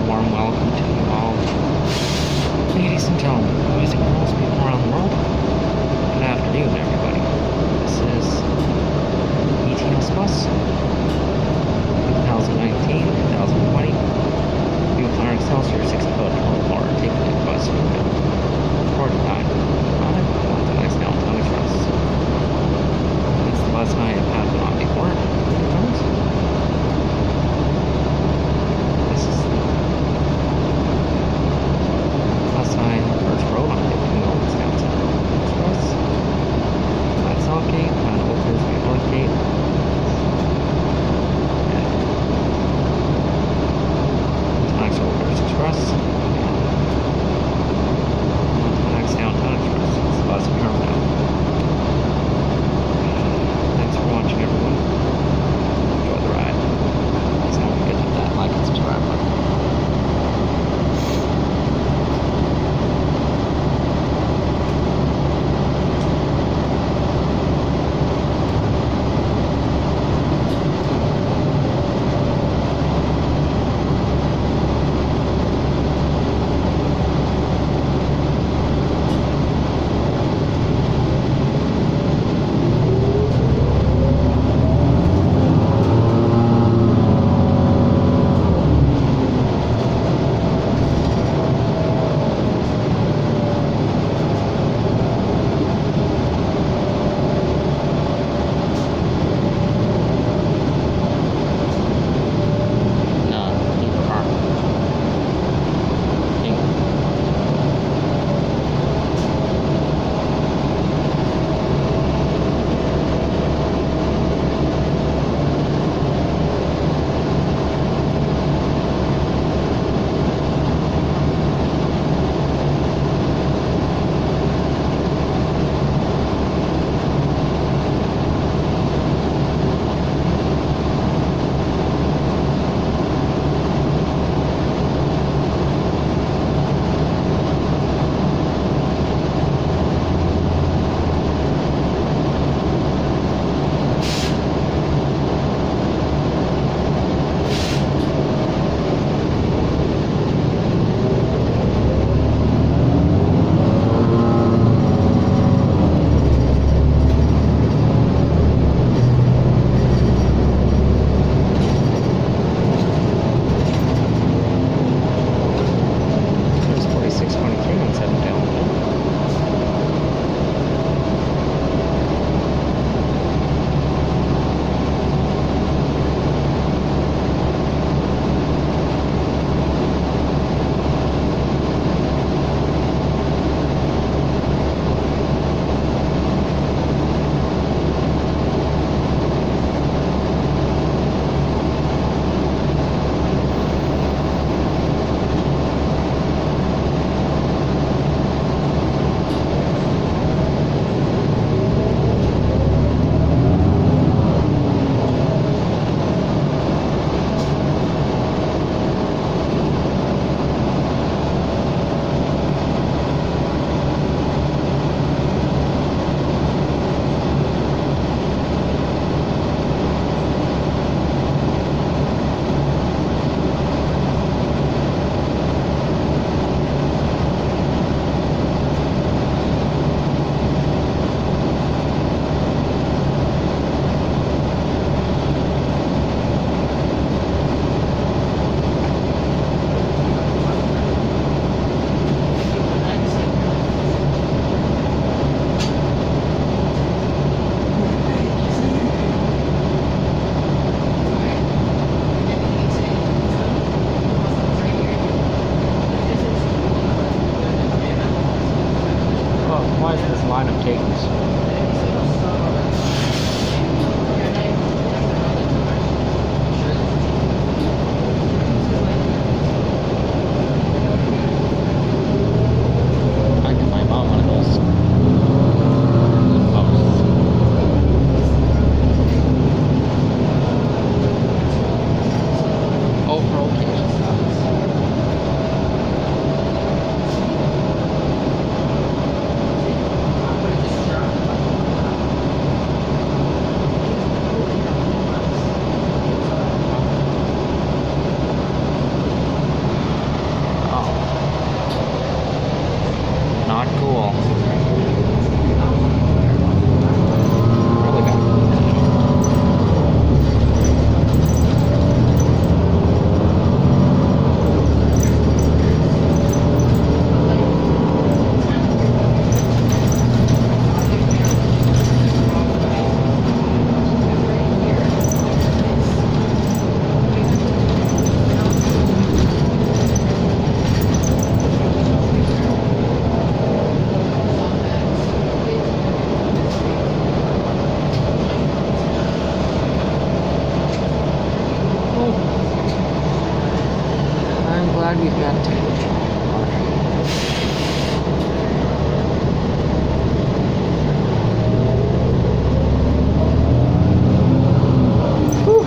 warm welcome to you all. Ladies and gentlemen, boys and girls, people around the world. Good afternoon, everybody. This is ETS Bus 2019, 2020. Fuel Flyer Excelsior 60-foot car taking the bus from Port 9. To nice downtown express. It's the bus I have had on before. This is the bus I first rode on it. glad we've met. Whew.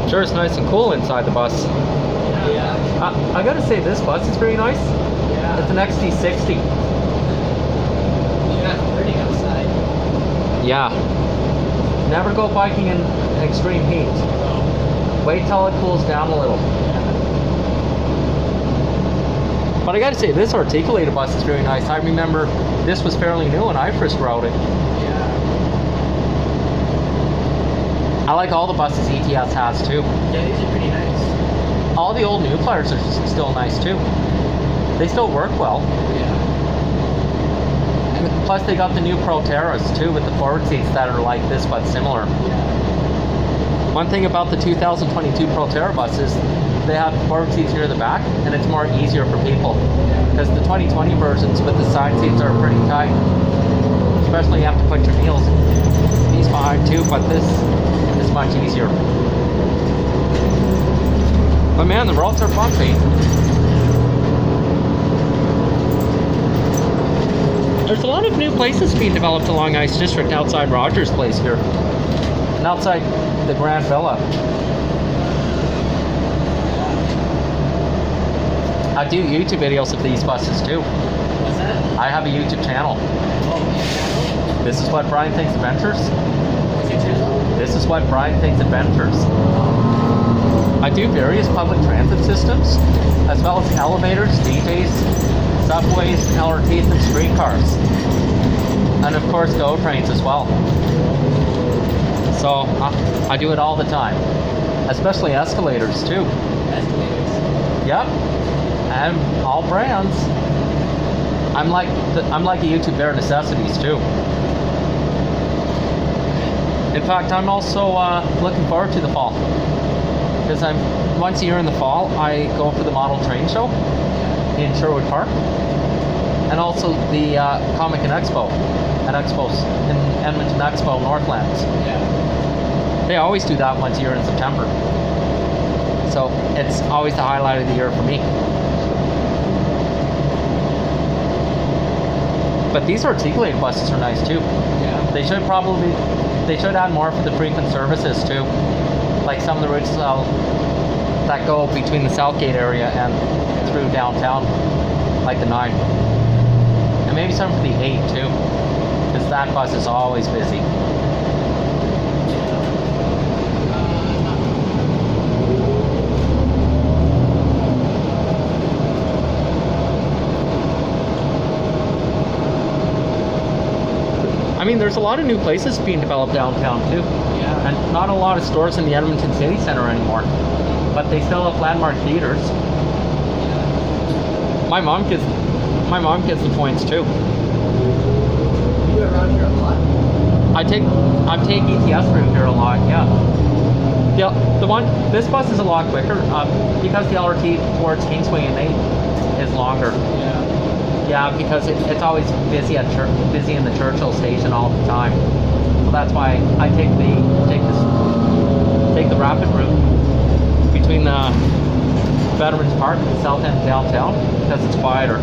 Sure, it's nice and cool inside the bus. Yeah. I gotta say, this bus is very nice. Yeah. It's an XD60. Yeah, it's pretty outside. Yeah. Never go biking in extreme heat. Wait till it cools down a little. But I gotta say, this articulated bus is very nice. I remember this was fairly new when I first rode it. Yeah. I like all the buses ETS has too. Yeah, these are pretty nice. All the old New Flyers are still nice too. They still work well. Yeah. And plus they got the new Proterras too with the forward seats that are like this but similar. Yeah. One thing about the 2022 Proterra buses, they have forward seats near the back and it's more easier for people. Because the 2020 versions with the side seats are pretty tight. Especially you have to put your knees behind too, but this is much easier. But man, the roads are bumpy. There's a lot of new places being developed along Ice District outside Rogers Place here. And outside the Grand Villa. I do YouTube videos of these buses too. What's that? I have a YouTube channel. Oh, yeah. This is what Brian Thinks Adventures. What's your channel? This is what Brian Thinks Adventures. I do various public transit systems, as well as elevators, DJs, subways, LRTs, and streetcars. And of course, GO trains as well. So I do it all the time, especially escalators too. Escalators. Yep, and all brands. I'm like a YouTube Bare Necessities too. In fact, I'm also looking forward to the fall. Because once a year in the fall, I go for the model train show in Sherwood Park, and also the Comic and Expo at Expos in Edmonton Expo Northlands. Yeah. They always do that once a year in September, so it's always the highlight of the year for me. But these articulated buses are nice too. Yeah. They should add more for the frequent services too. Like some of the routes that go between the Southgate area and through downtown, like the 9. And maybe some for the 8 too, because that bus is always busy. I mean, there's a lot of new places being developed downtown too. Yeah. And not a lot of stores in the Edmonton City Centre anymore. But they still have landmark theaters. My mom gets the points too. You go around here a lot? I take ETS through here a lot, yeah. This bus is a lot quicker because the LRT towards Kingsway and 8 is longer. Yeah. Yeah, because it's always busy busy in the Churchill station all the time. So that's why I take the rapid route between the Veterans Park and the south end of downtown because it's quieter.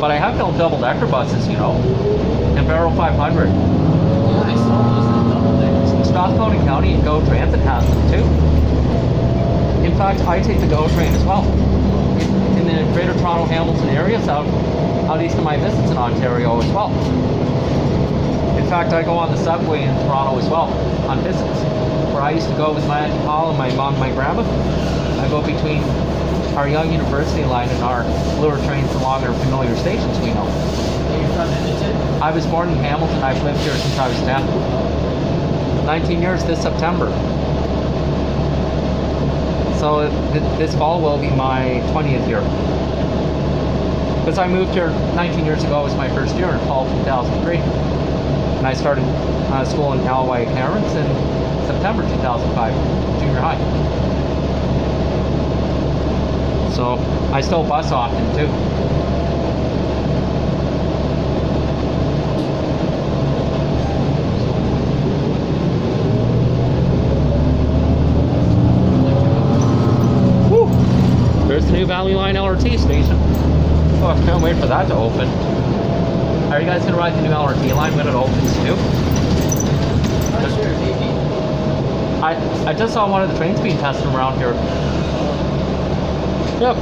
But I have built double-decker buses, you know, and Barrel 500. Yeah, I saw those in the double deckers. Strathcona County and GO Transit has them too. In fact, I take the GO train as well. In the Greater Toronto Hamilton areas out east of my visits in Ontario as well. In fact, I go on the subway in Toronto as well on visits. Where I used to go with my Auntie Paul and my mom and my grandma. I go between our Young University line and our lure trains along our familiar stations we know. Are you from Edmonton? I was born in Hamilton. I've lived here since I was 10. 19 years this September. So this fall will be my 20th year. Because I moved here 19 years ago, was my first year in fall 2003. And I started school in Alway Parents in September 2005, junior high. So I still bus often too. Woo! There's the new Valley Line LRT station. Oh, I can't wait for that to open. Are you guys gonna ride the new LRT line when it opens too? Not sure, maybe. I just saw one of the trains being tested around here. Yep.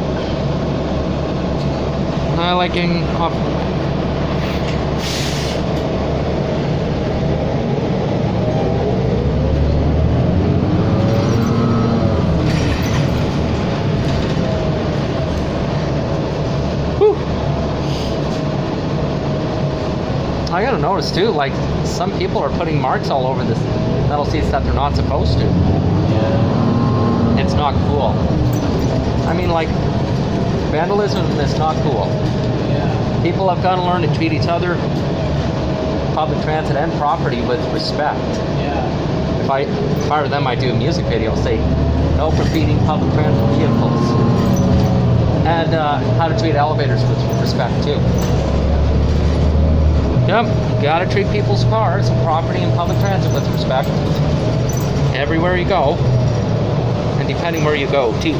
I like getting off. Whew. I gotta notice too, like some people are putting marks all over this metal seats that they're not supposed to. Yeah. It's not cool. I mean, like, vandalism is not cool. Yeah. People have got to learn to treat each other, public transit and property, with respect. Yeah. If I were them, I'd do a music video, say, no graffitiing public transit vehicles. And how to treat elevators with respect, too. Yep, you gotta treat people's cars, property, and public transit with respect. Everywhere you go. And depending where you go, too.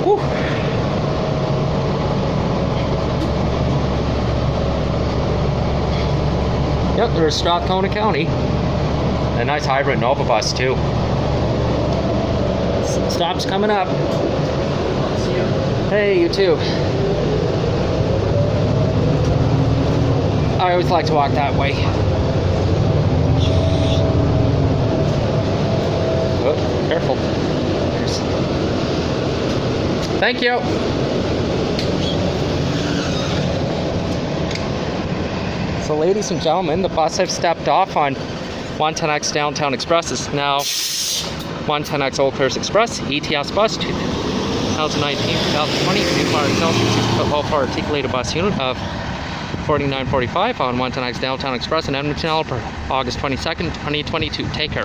Whew. Yep, there's Strathcona County. A nice hybrid Nova bus, too. Stop's coming up. See you. Hey, you too. I always like to walk that way. Oh, careful. There's... Thank you. So, ladies and gentlemen, the bus I've stepped off on 110X Downtown Express is now 110X Old Clears Express, ETS bus, 2019-2020, new car Celsius 6-foot low power articulated bus unit of 4945 on 110X Downtown Express in Edmonton, Alberta, August 22nd, 2022. Take care.